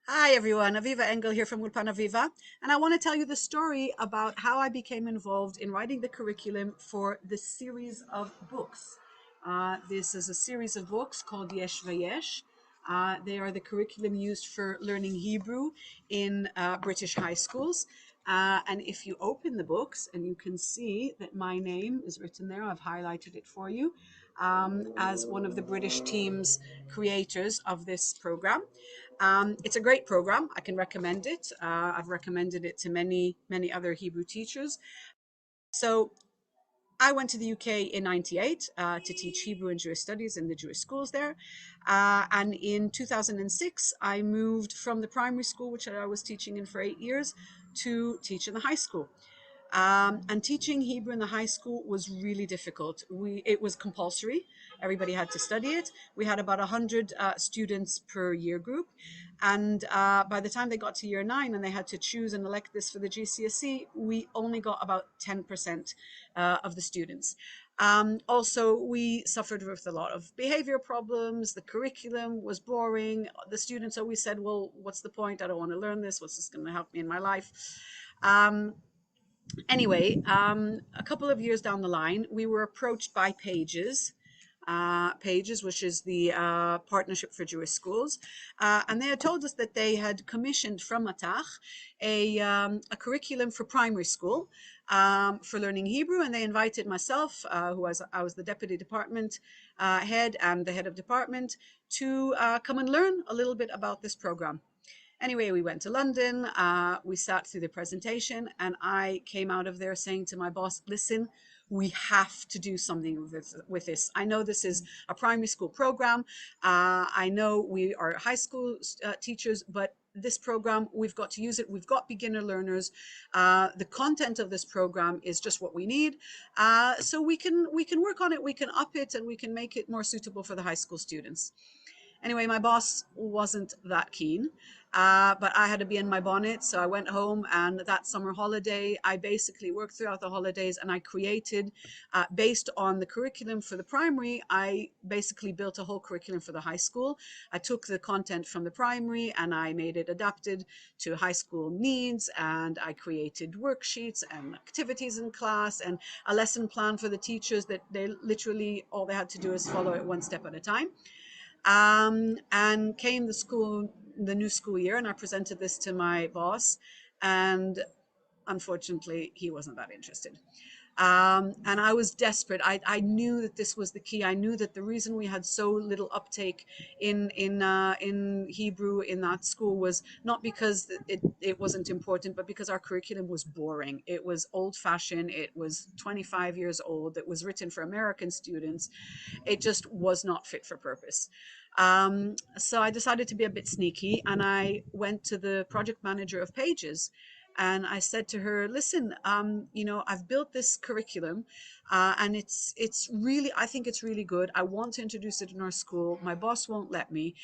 Hi everyone, Aviva Engel here from Ulpan Aviva, and I want to tell you the story about how I became involved in writing the curriculum for this series of books. This is a series of books called Yesh Vayesh. They are the curriculum used for learning Hebrew in British high schools. And if you open the books, and you can see that my name is written there, I've highlighted it for you, as one of the British team's creators of this program. It's a great program. I can recommend it. I've recommended it to many other Hebrew teachers. So I went to the UK in '98 to teach Hebrew and Jewish studies in the Jewish schools there. And in 2006, I moved from the primary school, which I was teaching in for 8 years, to teach in the high school. And teaching Hebrew in the high school was really difficult. It was compulsory. Everybody had to study it. We had about 100 students per year group. And by the time they got to year 9 and they had to choose and elect this for the GCSE, we only got about 10% of the students. Also, we suffered with a lot of behavior problems. The curriculum was boring. The students always said, well, what's the point? I don't want to learn this. What's this going to help me in my life? Anyway, a couple of years down the line, we were approached by PaJeS, PaJeS, which is the Partnership for Jewish Schools, and they had told us that they had commissioned from Matach a curriculum for primary school for learning Hebrew, and they invited myself, I was the deputy department head and the head of department, to come and learn a little bit about this program. Anyway, we went to London, we sat through the presentation, and I came out of there saying to my boss, listen, we have to do something with this. I know this is a primary school program. I know we are high school teachers, but this program, we've got to use it. We've got beginner learners. The content of this program is just what we need. So we can work on it, we can up it, and we can make it more suitable for the high school students. Anyway, my boss wasn't that keen, but I had to be in my bonnet. So I went home, and that summer holiday, I basically worked throughout the holidays, and I created, based on the curriculum for the primary, I basically built a whole curriculum for the high school. I took the content from the primary and I made it adapted to high school needs, and I created worksheets and activities in class and a lesson plan for the teachers that they literally, all they had to do is follow it one step at a time. And came the new school year, and I presented this to my boss, and unfortunately, he wasn't that interested. And I was desperate. I knew that this was the key. I knew that the reason we had so little uptake in Hebrew in that school was not because it wasn't important, but because our curriculum was boring. It was old-fashioned. It was 25 years old. It was written for American students. It just was not fit for purpose. So I decided to be a bit sneaky, and I went to the project manager of PaJeS, and I said to her, listen, I've built this curriculum, and it's really, I think it's really good. I want to introduce it in our school. My boss won't let me.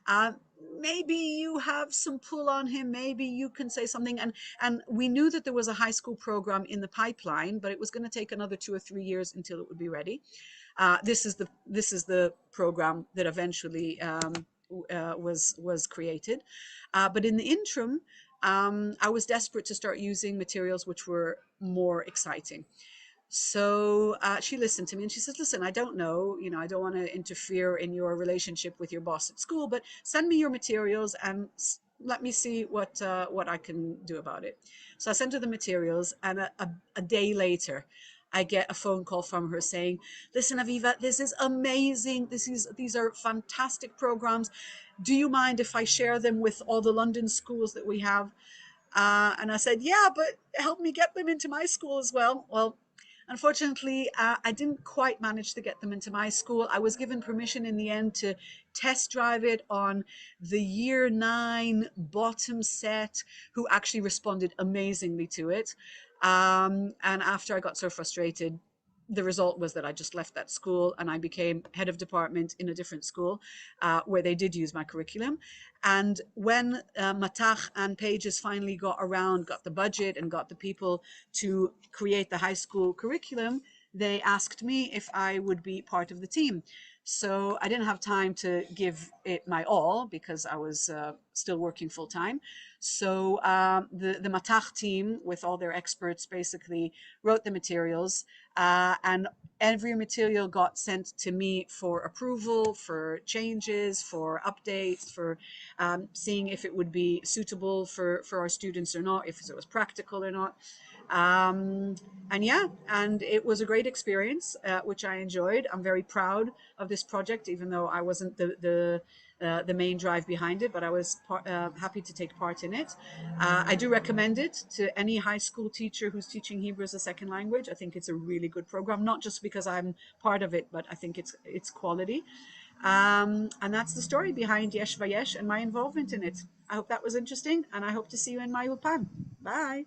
Uh, Maybe you have some pull on him. Maybe you can say something. And we knew that there was a high school program in the pipeline, but it was going to take another 2 or 3 years until it would be ready. This is the program that eventually was created. But in the interim, I was desperate to start using materials which were more exciting. So she listened to me, and she says, listen, I don't know, I don't want to interfere in your relationship with your boss at school, but send me your materials and let me see what I can do about it. So I sent her the materials, and a day later, I get a phone call from her saying, listen, Aviva, this is amazing. These are fantastic programs. Do you mind if I share them with all the London schools that we have? And I said, yeah, but help me get them into my school as well. Well, unfortunately, I didn't quite manage to get them into my school. I was given permission in the end to test drive it on the year 9 bottom set, who actually responded amazingly to it. And after I got so frustrated, the result was that I just left that school, and I became head of department in a different school where they did use my curriculum. And when Matach and PaJeS finally got the budget and got the people to create the high school curriculum, they asked me if I would be part of the team. So I didn't have time to give it my all because I was still working full time. So the Matach team, with all their experts, basically wrote the materials, and every material got sent to me for approval, for changes, for updates, for seeing if it would be suitable for our students or not, if it was practical or not. Um, and yeah, and it was a great experience, which I enjoyed. I'm very proud of this project, even though I wasn't the main drive behind it, but I was happy to take part in it. I do recommend it to any high school teacher who's teaching Hebrew as a second language. I think it's a really good program, not just because I'm part of it, but I think it's quality. And that's the story behind Yesh Vayesh and my involvement in it. I hope that was interesting, and I hope to see you in my Ulpan. Bye.